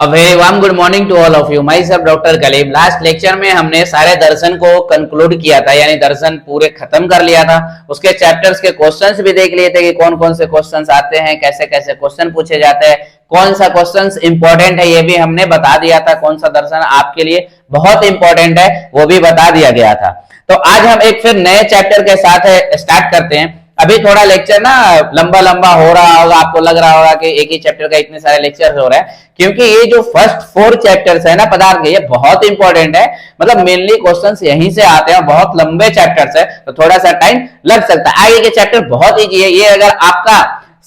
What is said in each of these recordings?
A very warm good morning to all of you. Myself Dr. Kaleem. Last lecture में हमने सारे दर्शन को conclude किया था, यानी दर्शन पूरे खत्म कर लिया था। उसके चैप्टर्स के क्वेश्चंस भी देख लिए थे कि कौन कौन से क्वेश्चंस आते हैं, कैसे कैसे क्वेश्चन पूछे जाते हैं, कौन सा क्वेश्चंस इंपॉर्टेंट है ये भी हमने बता दिया था, कौन सा दर्शन आपके लिए बहुत इंपॉर्टेंट है वो भी बता दिया गया था। तो आज हम एक फिर नए चैप्टर के साथ स्टार्ट करते हैं। अभी थोड़ा लेक्चर ना लंबा लंबा हो रहा होगा, आपको लग रहा होगा कि एक ही चैप्टर का इतने सारे लेक्चर हो रहे हैं, क्योंकि ये जो फर्स्ट 4 चैप्टर्स है ना पदार्थ के, ये बहुत इंपॉर्टेंट है। मतलब मेनली क्वेश्चंस यहीं से आते हैं, बहुत लंबे चैप्टर्स है तो थोड़ा सा टाइम लग सकता है। आगे के चैप्टर बहुत ईजी है। ये अगर आपका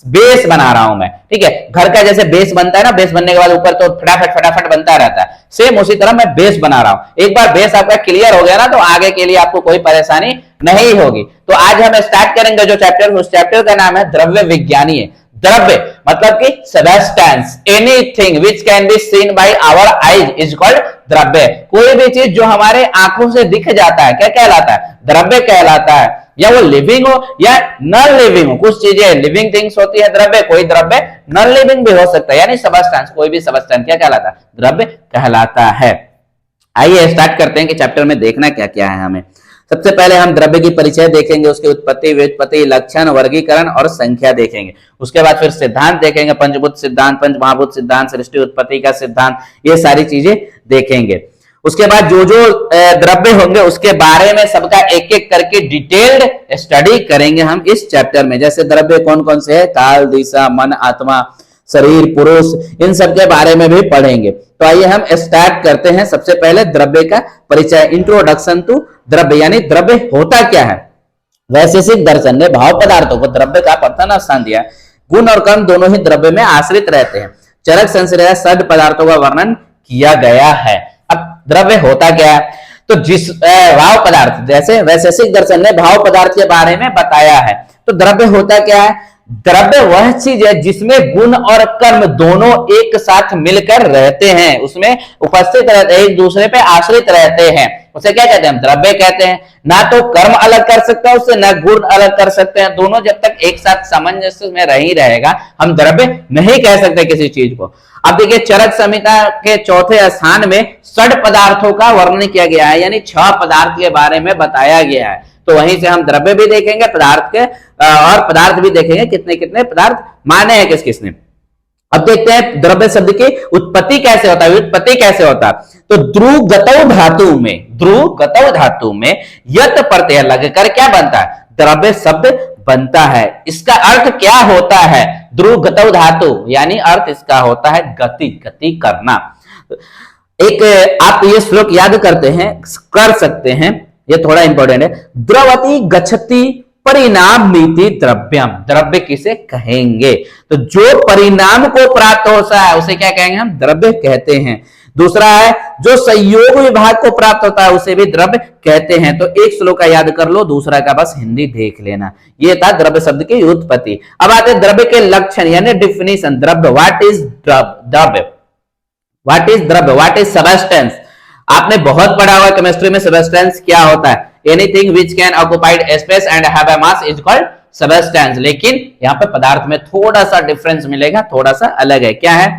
बेस बना रहा हूं मैं, ठीक है, घर का जैसे बेस बनता है ना, बेस बनने के बाद ऊपर तो फटाफट फटाफट बनता रहता है, सेम उसी तरह मैं बेस बना रहा हूं। एक बार बेस आपका क्लियर हो गया ना तो आगे के लिए आपको कोई परेशानी नहीं होगी। तो आज हम स्टार्ट करेंगे जो चैप्टर, उस चैप्टर का नाम है द्रव्य विज्ञानी। द्रव्य मतलब कि substance, anything which can be seen by our eyes is called द्रव्य। कोई भी चीज जो हमारे आंखों से दिख जाता है क्या कहलाता है? द्रव्य कहलाता है। या वो लिविंग हो या नॉन लिविंग हो, कुछ चीजें लिविंग थिंग्स होती है द्रव्य, कोई द्रव्य नॉन लिविंग भी हो सकता है, यानी सबस्टेंस, कोई भी सबस्टेंस क्या कहलाता है? द्रव्य कहलाता है। आइए स्टार्ट करते हैं कि चैप्टर में देखना क्या क्या है हमें। सबसे पहले हम द्रव्य की परिचय देखेंगे, उसकी उत्पत्ति, व्युत्पत्ति, लक्षण, वर्गीकरण और संख्या देखेंगे। उसके बाद फिर सिद्धांत देखेंगे, पंचभूत सिद्धांत, पंचमहाभूत सिद्धांत, सृष्टि उत्पत्ति का सिद्धांत, ये सारी चीजें देखेंगे। उसके बाद जो जो द्रव्य होंगे उसके बारे में सबका एक एक करके डिटेल्ड स्टडी करेंगे हम इस चैप्टर में। जैसे द्रव्य कौन कौन से है, काल, दिशा, मन, आत्मा, शरीर, पुरुष, इन सब के बारे में भी पढ़ेंगे। तो आइए हम स्टार्ट करते हैं। सबसे पहले द्रव्य का परिचय, इंट्रोडक्शन टू द्रव्य, यानी द्रव्य होता क्या है। वैशेषिक दर्शन ने भाव पदार्थों को द्रव्य का प्रथम स्थान दिया। गुण और कर्म दोनों ही द्रव्य में आश्रित रहते हैं। चरक संश्रय सद पदार्थों का वर्णन किया गया है। अब द्रव्य होता क्या है, तो जिस भाव पदार्थ, जैसे वैशेषिक दर्शन ने भाव पदार्थ के बारे में बताया है, तो द्रव्य होता क्या है? द्रव्य वह चीज है जिसमें गुण और कर्म दोनों एक साथ मिलकर रहते हैं, उसमें उपस्थित रहते हैं, एक दूसरे पे आश्रित रहते हैं, उसे क्या कहते हैं? हम द्रव्य कहते हैं। ना तो कर्म अलग कर सकते हैं उससे, ना गुण अलग कर सकते हैं, दोनों जब तक एक साथ सामंजस्य में नहीं रहेगा हम द्रव्य नहीं कह सकते किसी चीज को। अब देखिए चरक संहिता के चौथे स्थान में षड पदार्थों का वर्णन किया गया है, यानी 6 पदार्थ के बारे में बताया गया है। तो वहीं से हम द्रव्य भी देखेंगे, पदार्थ के और पदार्थ भी देखेंगे, कितने कितने पदार्थ माने हैं किस किसने। अब देखते हैं द्रव्य शब्द की उत्पत्ति कैसे होता है, व्युत्पत्ति कैसे होता है। तो ध्रुवगतौ धातु में यत प्रत्यय लगकर क्या बनता है? द्रव्य शब्द बनता है। इसका अर्थ क्या होता है? ध्रुवगतौ धातु, यानी अर्थ इसका होता है गति, गति करना। एक आप ये श्लोक याद करते हैं, कर सकते हैं, ये थोड़ा इंपॉर्टेंट है। द्रवति गच्छति परिणाम नीति द्रव्यम, द्रव्य किसे कहेंगे? तो जो परिणाम को प्राप्त होता है उसे क्या कहेंगे? हम द्रव्य कहते हैं। दूसरा है जो संयोग विभाग को प्राप्त होता है उसे भी द्रव्य कहते हैं। तो एक श्लोक का याद कर लो, दूसरा का बस हिंदी देख लेना। ये था द्रव्य शब्द की उत्पत्ति। अब आते हैं द्रव्य के लक्षण यानी डिफिनेशन। द्रव्य, व्हाट इज द्रव्य, व्हाट इज द्रव्य, व्हाट इज सबस्टेंस। आपने बहुत पढ़ा हुआ केमिस्ट्री में सबस्टेंस क्या होता है, anything which can occupied space and have a mass is called substance. लेकिन यहाँ पे पदार्थ में थोड़ा सा डिफरेंस मिलेगा, थोड़ा सा अलग है। क्या है?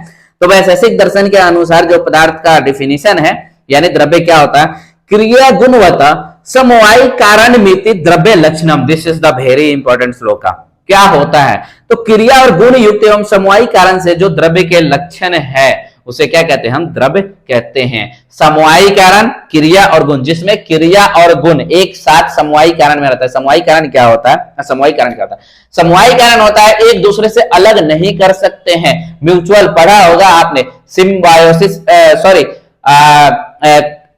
तो वैशेषिक दर्शन के अनुसार जो पदार्थ का डिफिनेशन है, यानी द्रव्य क्या होता है, क्रिया गुणवत्ता समवायी कारण मिति द्रव्य लक्षणम। This is the very important shloka. क्या होता है? तो क्रिया और गुण युक्त एवं समवायी कारण से जो द्रव्य के लक्षण है उसे क्या कहते हैं? हम द्रव्य कहते हैं। समवायी कारण, क्रिया और गुण, जिसमें क्रिया और गुण एक साथ समवायी कारण में रहता है। समवायी कारण क्या होता है? समवायी कारण क्या होता है? समवायी कारण होता है एक दूसरे से अलग नहीं कर सकते हैं। म्यूचुअल पढ़ा होगा आपने, सिम्बायोसिस, सॉरी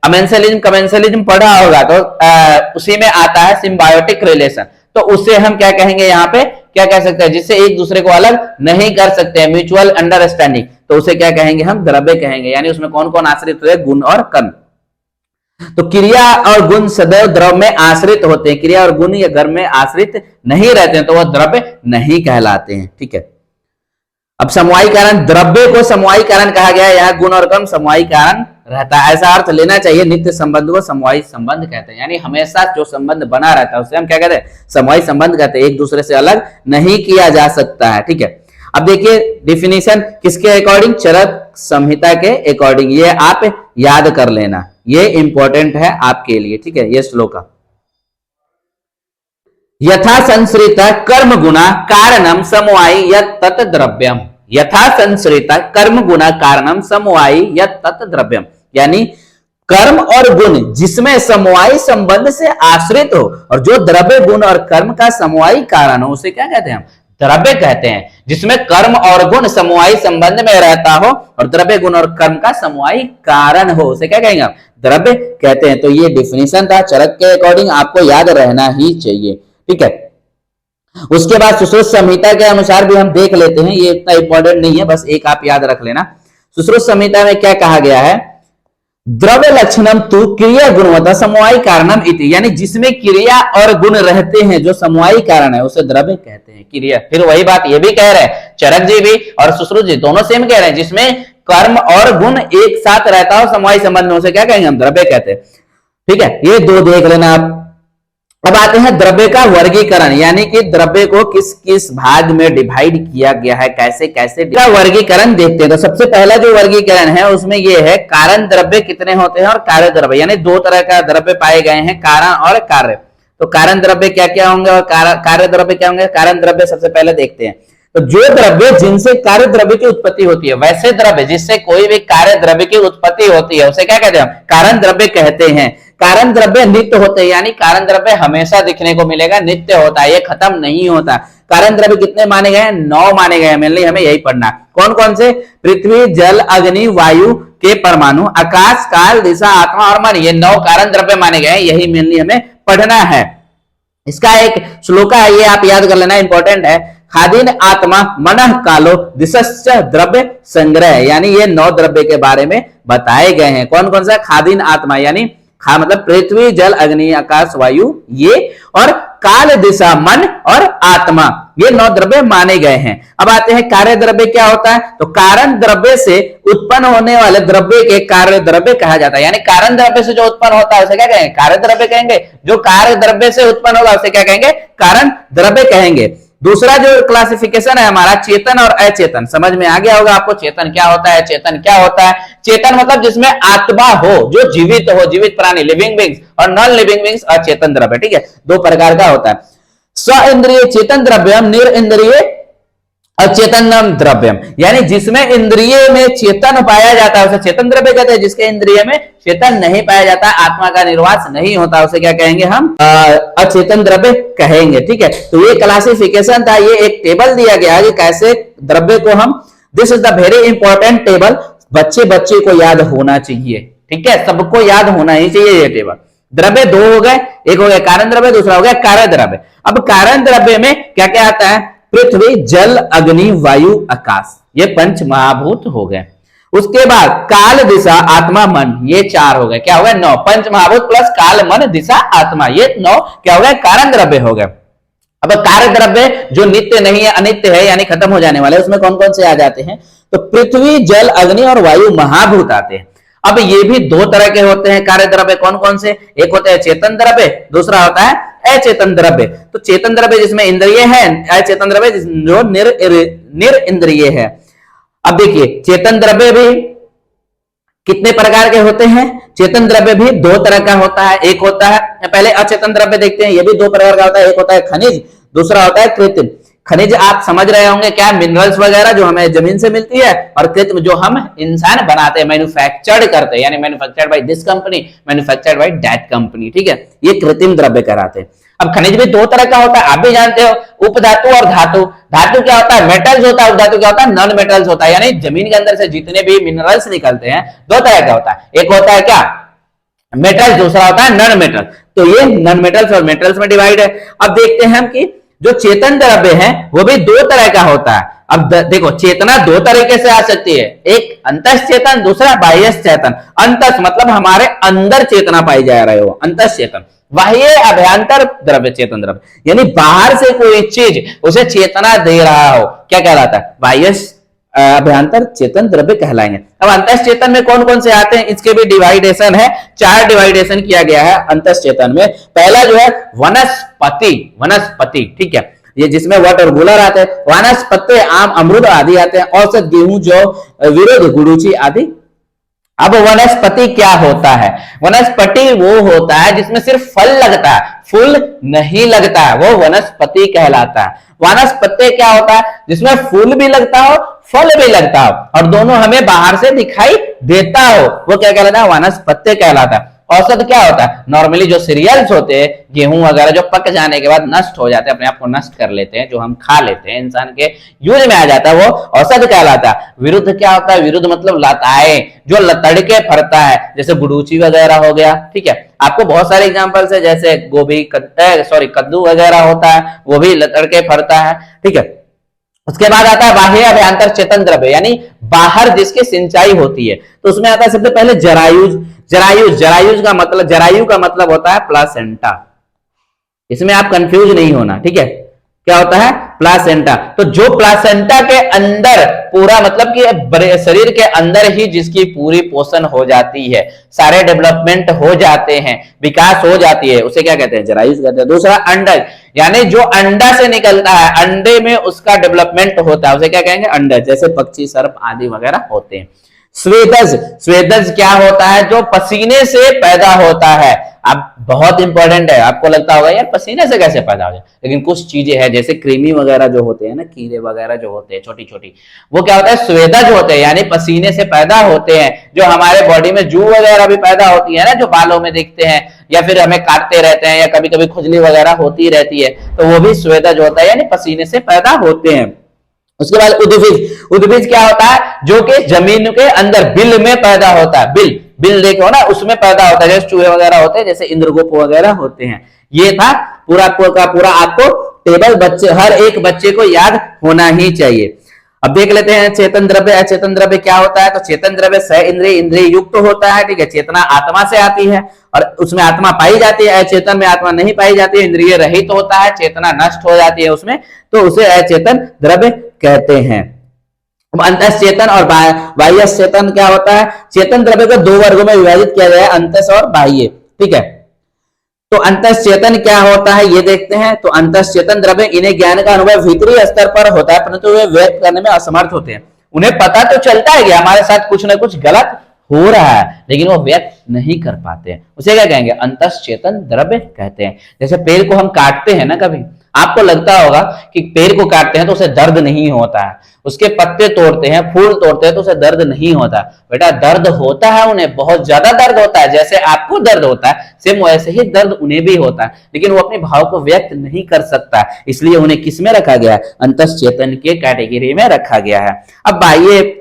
अमेंसेलिज्म, कमेंसेलिज्म पढ़ा होगा, तो उसी में आता है सिम्बायोटिक रिलेशन। तो उसे हम क्या कहेंगे? यहाँ पे क्या कह सकते हैं? जिससे एक दूसरे को अलग नहीं कर सकते हैं, म्यूचुअल अंडरस्टैंडिंग, तो उसे क्या कहेंगे? हम द्रव्य कहेंगे। यानी उसमें कौन कौन आश्रित हुए? गुण और कर्म। तो क्रिया और गुण सदैव द्रव्य में आश्रित होते हैं। क्रिया और गुण या कर्म में आश्रित नहीं रहते हैं तो वह द्रव्य नहीं कहलाते हैं। ठीक है। अब समवायी कारण, द्रव्य को समवायी कारण कहा गया है। यहाँ गुण और कर्म समवायी कारण रहता है, ऐसा अर्थ लेना चाहिए। नित्य संबंध को समवायी संबंध कहते हैं, यानी हमेशा जो संबंध बना रहता है उसे हम क्या कहते हैं? समवायी संबंध कहते हैं। एक दूसरे से अलग नहीं किया जा सकता है। ठीक है। अब देखिए डिफिनेशन किसके अकॉर्डिंग? चरक संहिता के अकॉर्डिंग, ये आप याद कर लेना, ये इंपॉर्टेंट है आपके लिए, ठीक है। ये श्लोका यथा संश्रित कर्म गुना कारणम समवायी यत् तत् द्रव्यम, यथा संश्रित कर्म गुना कारणम समवायी यत् तत् द्रव्यम, यानी कर्म और गुण जिसमें समवायी संबंध से आश्रित हो और जो द्रव्य गुण और कर्म का समवायी कारण हो उसे क्या कहते हैं हम? द्रव्य कहते हैं। जिसमें कर्म और गुण समवायी संबंध में रहता हो और द्रव्य गुण और कर्म का समवायी कारण हो उसे क्या कहेंगे हम? द्रव्य कहते हैं। तो ये डिफिनीशन था, चरक के अकॉर्डिंग आपको याद रहना ही चाहिए, ठीक है। उसके बाद सुश्रुत संहिता के अनुसार भी हम देख लेते हैं, ये इतना इंपॉर्टेंट नहीं है, बस एक आप याद रख लेना। सुश्रुत संहिता में क्या कहा गया है? द्रव्य लक्षणम तु क्रिया गुणवत्ता समवायी कारणम इति, यानी जिसमें क्रिया और गुण रहते हैं जो समवायी कारण है उसे द्रव्य कहते हैं। क्रिया, फिर वही बात ये भी कह रहे हैं, चरक जी भी और सुश्रुत जी दोनों सेम कह रहे हैं, जिसमें कर्म और गुण एक साथ रहता हो समवायी संबंध में उसे क्या कहेंगे हम? द्रव्य कहते हैं, ठीक है। ये दो देख लेना आप। अब आते हैं द्रव्य का वर्गीकरण, यानी कि द्रव्य को किस किस भाग में डिवाइड किया गया है, कैसे कैसे का वर्गीकरण देखते हैं। तो सबसे पहला जो वर्गीकरण है उसमें ये है कारण द्रव्य कितने होते हैं और कार्य द्रव्य, यानी दो तरह का द्रव्य पाए गए हैं, कारण और कार्य। तो कारण द्रव्य क्या क्या होंगे और कार्य द्रव्य क्या होंगे? कारण द्रव्य सबसे पहले देखते हैं। तो जो द्रव्य जिनसे कार्य द्रव्य की उत्पत्ति होती है, वैसे द्रव्य जिससे कोई भी कार्य द्रव्य की उत्पत्ति होती है उसे क्या कहते हैं? कारण द्रव्य कहते हैं। कारण द्रव्य नित्य होते हैं, यानी कारण द्रव्य हमेशा दिखने को मिलेगा, नित्य होता है, ये खत्म नहीं होता। कारण द्रव्य कितने माने गए हैं? 9 माने गए हैं, मेनली हमें यही पढ़ना। कौन कौन से? पृथ्वी, जल, अग्नि, वायु के परमाणु, आकाश, काल, दिशा, आत्मा और मन, ये 9 कारण द्रव्य माने गए हैं, यही मेनली हमें पढ़ना है। इसका एक श्लोका है, ये आप याद कर लेना, इंपॉर्टेंट है। खादीन आत्मा मनः कालो दिशश्च द्रव्य संग्रह, यानी ये 9 द्रव्य के बारे में बताए गए हैं। कौन कौन सा? खादीन आत्मा, यानी खा मतलब पृथ्वी, जल, अग्नि, आकाश, वायु, ये, और काल, दिशा, मन और आत्मा, ये 9 द्रव्य माने गए हैं। अब आते हैं कार्य द्रव्य क्या होता है? तो कारण द्रव्य से उत्पन्न होने वाले द्रव्य के कार्य द्रव्य कहा जाता है, यानी कारण द्रव्य से जो उत्पन्न होता है उसे क्या कहेंगे? कार्य द्रव्य कहेंगे। जो कार्य द्रव्य से उत्पन्न होगा उसे क्या कहेंगे? कारण द्रव्य कहेंगे। दूसरा जो क्लासिफिकेशन है हमारा चेतन और अचेतन, समझ में आ गया होगा आपको चेतन क्या होता है, चेतन क्या होता है। चेतन मतलब जिसमें आत्मा हो, जो जीवित हो, जीवित प्राणी, लिविंग बींग्स, और नॉन लिविंग बींग्स अचेतन द्रव्य, ठीक है, 2 प्रकार का होता है। स्व इंद्रिय चेतन द्रव्यम, निर इंद्रिय अचेतनम द्रव्यम, यानी जिसमें इंद्रिय में चेतन पाया जाता है उसे चेतन द्रव्य कहते हैं। जिसके इंद्रिय में चेतन नहीं पाया जाता, आत्मा का निर्वास नहीं होता, उसे क्या कहेंगे हम? अचेतन द्रव्य कहेंगे, ठीक है। तो ये क्लासिफिकेशन था, ये एक टेबल दिया गया है कि कैसे द्रव्य को हम, this is the very important table, बच्चे बच्चे को याद होना चाहिए, ठीक है, सबको याद होना ही चाहिए ये टेबल। द्रव्य 2 हो गए, एक हो गया कारण द्रव्य, दूसरा हो गया कार्य द्रव्य। अब कारण द्रव्य में क्या क्या आता है? पृथ्वी, जल, अग्नि, वायु, आकाश, ये 5 महाभूत हो गए। उसके बाद काल, दिशा, आत्मा, मन, ये 4 हो गए, क्या हो गए? 9। 5 महाभूत प्लस काल, मन, दिशा, आत्मा, ये 9 क्या हो गए? कारण द्रव्य हो गए। अब कार्य द्रव्य जो नित्य नहीं है, अनित्य है, यानी खत्म हो जाने वाले, उसमें कौन कौन से आ जाते हैं? तो पृथ्वी, जल, अग्नि और वायु महाभूत आते हैं। अब ये भी 2 तरह के होते हैं कार्य द्रव्य, कौन कौन से? एक होता है चेतन द्रव्य, दूसरा होता है अचेतन द्रव्य। तो चेतन द्रव्य जिसमें इंद्रिय है, अचेतन द्रव्य जो निर इंद्रिय है। अब देखिए चेतन द्रव्य भी कितने प्रकार के होते हैं? चेतन द्रव्य भी 2 तरह का होता है। एक होता है, पहले अचेतन द्रव्य देखते हैं, ये भी 2 प्रकार का होता है। एक होता है खनिज, दूसरा होता है कृत्रिम। खनिज आप समझ रहे होंगे क्या? मिनरल्स वगैरह जो हमें जमीन से मिलती है, और कृत्रिम जो हम इंसान बनाते हैं, मैन्युफैक्चर्ड करते हैं, यानी manufactured by this company, manufactured by that company, ठीक है, ये कृत्रिम द्रव्य कहलाते हैं। अब खनिज भी 2 तरह का होता है, आप भी जानते हो, उपधातु और धातु। धातु क्या होता है? मेटल्स होता है, उपधातु क्या होता है? नॉन मेटल्स होता है, यानी जमीन के अंदर से जितने भी मिनरल्स निकलते हैं 2 तरह का होता है। एक होता है क्या? मेटल्स, दूसरा होता है नॉन मेटल। तो ये नॉन मेटल्स और मेटल्स में डिवाइड है। अब देखते हैं हम कि जो चेतन द्रव्य है वो भी 2 तरह का होता है। अब देखो चेतना 2 तरीके से आ सकती है, एक अंतस चेतन, दूसरा बाह्य चेतन। अंतस मतलब हमारे अंदर चेतना पाई जा रही हो, अंतस चेतन। बाह्य अभ्यंतर द्रव्य, चेतन द्रव्य, यानी बाहर से कोई चीज उसे चेतना दे रहा हो, क्या कहलाता है? बाह्य अभ्यंतर चेतन द्रव्य कहलाएंगे। अब अंतस चेतन में कौन कौन से आते हैं? इसके भी डिवाइडेशन है, 4 डिवाइडेशन किया गया है अंतस चेतन में। पहला जो है वनस्पति, वनस्पति, ठीक है। ये जिसमें वट और गुलर आते हैं, वानस्पत्य आम अमरूद आदि आते हैं, औसत गेहूं जौ विरुद्ध गुड़ूची आदि। अब वनस्पति क्या होता है? वनस्पति वो होता है जिसमें सिर्फ फल लगता है, फूल नहीं लगता है, वो वनस्पति कहलाता है। वानस्पत्य क्या होता है? जिसमें फूल भी लगता हो, फल भी लगता हो और दोनों हमें बाहर से दिखाई देता हो, वो क्या कहलाता है? वानस्पत्य कहलाता है। औसत क्या होता है? नॉर्मली जो सीरियल्स होते हैं, गेहूं वगैरह जो पक जाने के बाद नष्ट हो जाते हैं, अपने आप को नष्ट कर लेते हैं, जो हम खा लेते हैं, इंसान के यूज में आ जाता है, वो औसत कहलाता है। विरुद्ध क्या होता है? विरुद्ध मतलब लताएं, जो लतड़के फरता है, जैसे गुड़ूची वगैरह हो गया। ठीक है, आपको बहुत सारे एग्जांपल्स है, जैसे गोभी कद्दू वगैरह होता है, वो भी लतड़के फरता है। ठीक है, उसके बाद आता है बाह्य अभ्यंतर चेतन द्रव्य, यानी बाहर जिसकी सिंचाई होती है, तो उसमें आता है सबसे पहले जरायुज। जरायुज का मतलब होता है प्लासेंटा। इसमें आप कंफ्यूज नहीं होना, ठीक है? क्या होता है? प्लासेंटा। तो जो प्लासेंटा के अंदर पूरा मतलब कि शरीर के अंदर ही जिसकी पूरी पोषण हो जाती है, सारे डेवलपमेंट हो जाते हैं, विकास हो जाती है, उसे क्या कहते हैं? जरायुज कहते हैं। दूसरा अंडज, यानी जो अंडा से निकलता है, अंडे में उसका डेवलपमेंट होता है, उसे क्या कहेंगे? अंडज। जैसे पक्षी, सर्प आदि वगैरह होते हैं। स्वेदज, स्वेदज क्या होता है? जो पसीने से पैदा होता है। अब बहुत इंपॉर्टेंट है, आपको लगता होगा यार पसीने से कैसे पैदा हो जाए, लेकिन कुछ चीजें हैं जैसे कृमि वगैरह जो होते हैं ना, कीड़े वगैरह जो होते हैं छोटी छोटी, वो क्या होता है? स्वेदज होते हैं, यानी पसीने से पैदा होते हैं। जो हमारे बॉडी में जू वगैरह भी पैदा होती है ना, जो बालों में दिखते हैं या फिर हमें काटते रहते हैं या कभी कभी खुजली वगैरह होती रहती है, तो वो भी स्वेदज होता है, यानी पसीने से पैदा होते हैं। उसके बाद उद्भिज, उद्भिज क्या होता है? जो कि जमीन के अंदर बिल में पैदा होता है। बिल देखो ना, उसमें पैदा होता है, जैसे चूहे वगैरह होते हैं, जैसे इंद्रगोप वगैरह होते हैं। ये था पूरा का पूरा आपको टेबल, बच्चे हर एक बच्चे को याद होना ही चाहिए। अब देख लेते हैं चेतन द्रव्य। अचेतन द्रव्य क्या होता है? तो चेतन द्रव्य सह इंद्रिय, इंद्रिय युक्त होता है। ठीक है, चेतना आत्मा से आती है और उसमें आत्मा पाई जाती है। अचेतन में आत्मा नहीं पाई जाती है, इंद्रिय रहित होता है, चेतना नष्ट हो जाती है उसमें, तो उसे अचेतन द्रव्य कहते हैं। अंतःचेतन और बाह्य चेतन क्या होता है? चेतन द्रव्य को दो वर्गों में विभाजित किया गया है, अंतस और बाह्य। ठीक है, तो अंतःचेतन क्या होता है ये देखते हैं। तो अंतःचेतन द्रव्य, इन्हें ज्ञान का अनुभव भीतरी स्तर पर होता है, परंतु वे व्यक्त करने में असमर्थ होते हैं। उन्हें पता तो चलता है कि हमारे साथ कुछ ना कुछ गलत हो रहा है, लेकिन वो व्यक्त नहीं कर पाते हैं, उसे क्या कहेंगे? अंतःचेतन द्रव्य कहते हैं। जैसे पेड़ को हम काटते हैं ना, कभी आपको लगता होगा कि पेड़ को काटते हैं तो उसे दर्द नहीं होता है, उसके पत्ते तोड़ते हैं, फूल तोड़ते हैं तो उसे दर्द नहीं होता। बेटा दर्द होता है, उन्हें बहुत ज्यादा दर्द होता है, जैसे आपको दर्द होता है सेम वैसे ही दर्द उन्हें भी होता है, लेकिन वो अपने भाव को व्यक्त नहीं कर सकता, इसलिए उन्हें किस में रखा गया है? अंतःचेतन के कैटेगरी में रखा गया है। अब बाह्य,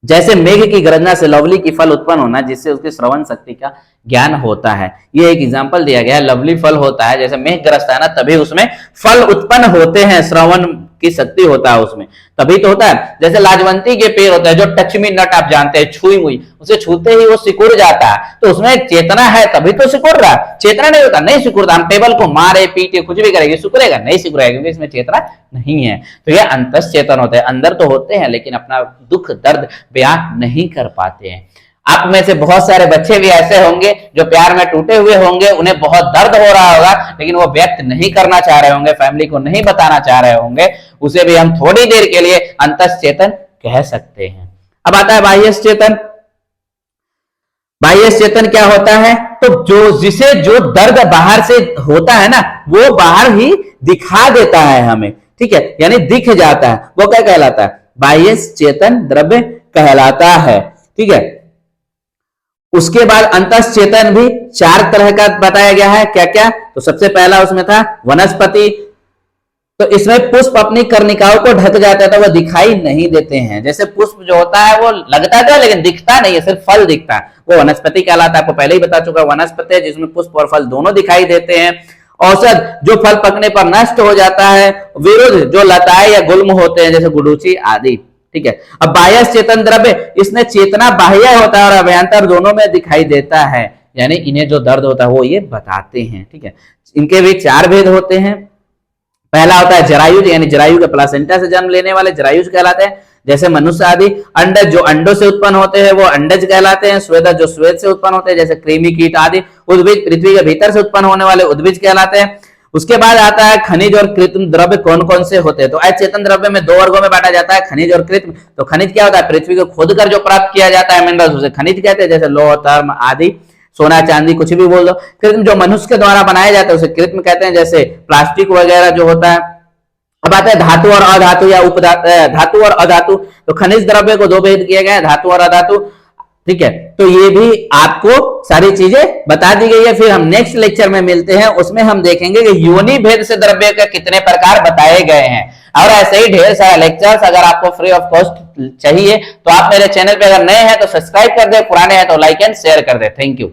जैसे मेघ की गर्जना से लवली की फल उत्पन्न होना, जिससे उसकी श्रवण शक्ति का ज्ञान होता है। ये एक एग्जांपल दिया गया है, लवली फल होता है, जैसे मेघ गरजता है ना, तभी उसमें फल उत्पन्न होते हैं, श्रवण की शक्ति होता है उसमें, तभी तो होता है। जैसे लाजवंती के पेड़ होता है, जो टच मी नट आप जानते हैं, छुई मुई, उसे छूते ही वो सिकुड़ जाता है, तो उसमें चेतना है तभी तो सिकुड़ रहा है। चेतना नहीं होता, नहीं सिकुड़ता। हम टेबल को मारे पीटे कुछ भी करेंगे, सिकुड़ेगा? नहीं सिकुड़ेगा, क्योंकि इसमें चेतना नहीं है। तो ये अंतःचेतन होते हैं, अंदर तो होते हैं लेकिन अपना दुख दर्द बयान नहीं कर पाते हैं। आप में से बहुत सारे बच्चे भी ऐसे होंगे जो प्यार में टूटे हुए होंगे, उन्हें बहुत दर्द हो रहा होगा, लेकिन वो व्यक्त नहीं करना चाह रहे होंगे, फैमिली को नहीं बताना चाह रहे होंगे, उसे भी हम थोड़ी देर के लिए अंतःचेतन कह सकते हैं। अब आता है बाह्य चेतन। बाह्य चेतन क्या होता है? तो जिसे जो दर्द बाहर से होता है ना, वो बाहर ही दिखा देता है हमें। ठीक है, यानी दिख जाता है, वो क्या कहलाता है? बाह्य चेतन द्रव्य कहलाता है। ठीक है, उसके बाद अंतःचेतन भी चार तरह का बताया गया है। क्या क्या? तो सबसे पहला उसमें था वनस्पति, तो इसमें पुष्प अपनी कर्णिकाओं को ढक जाता है, तो वो दिखाई नहीं देते हैं। जैसे पुष्प जो होता है वो लगता है लेकिन दिखता नहीं है, सिर्फ फल दिखता है, वो वनस्पति कहलाता है। आपको पहले ही बता चुका, वनस्पति है जिसमें पुष्प और फल दोनों दिखाई देते हैं। औषध, जो फल पकने पर नष्ट हो जाता है। विरुद्ध, जो लताएं या गुल्म होते हैं, जैसे गुडूची आदि। ठीक है, अब बाह्य चेतन द्रव्य, इसमें चेतना बाह्य होता है और अभ्यंतर दोनों में दिखाई देता है, यानी इन्हें जो दर्द होता है वो ये बताते हैं। ठीक है, इनके भी चार भेद होते हैं। पहला होता है जरायुज, यानी जरायु के प्लासेंटा से जन्म लेने वाले जरायुज कहलाते हैं, जैसे मनुष्य आदि। अंडज, जो अंडों से उत्पन्न होते हैं वो अंडज कहलाते हैं। स्वेदज, जो स्वेद से उत्पन्न होते हैं, जैसे कृमि कीट आदि। उद्भिज, पृथ्वी के भीतर से उत्पन्न होने वाले उद्भिज कहलाते हैं। उसके बाद आता है खनिज और कृत्रिम द्रव्य कौन कौन से होते हैं। तो अचेतन द्रव्य में दो वर्गों में बांटा जाता है, खनिज और कृत्रिम। तो खनिज क्या होता है, पृथ्वी को खोद कर जो प्राप्त किया जाता है मिनरल्स, उसे खनिज कहते हैं, जैसे लौह, तांब आदि, सोना चांदी कुछ भी बोल दो। कृत्रिम जो मनुष्य के द्वारा बनाया जाता है उसे कृत्रिम कहते हैं, जैसे प्लास्टिक वगैरह जो होता है। अब आते हैं धातु और अधातु या धातु और अधातु। तो खनिज द्रव्य को दो भेद किए गए, धातु और अधातु, ठीक है। तो ये भी आपको सारी चीजें बता दी गई है। फिर हम नेक्स्ट लेक्चर में मिलते हैं, उसमें हम देखेंगे कि योनि भेद से द्रव्य के कितने प्रकार बताए गए हैं, और ऐसे ही ढेर सारा लेक्चर्स अगर आपको फ्री ऑफ कॉस्ट चाहिए तो आप मेरे चैनल पे अगर नए हैं तो सब्सक्राइब कर दे, पुराने हैं तो लाइक एंड शेयर कर दे। Thank you.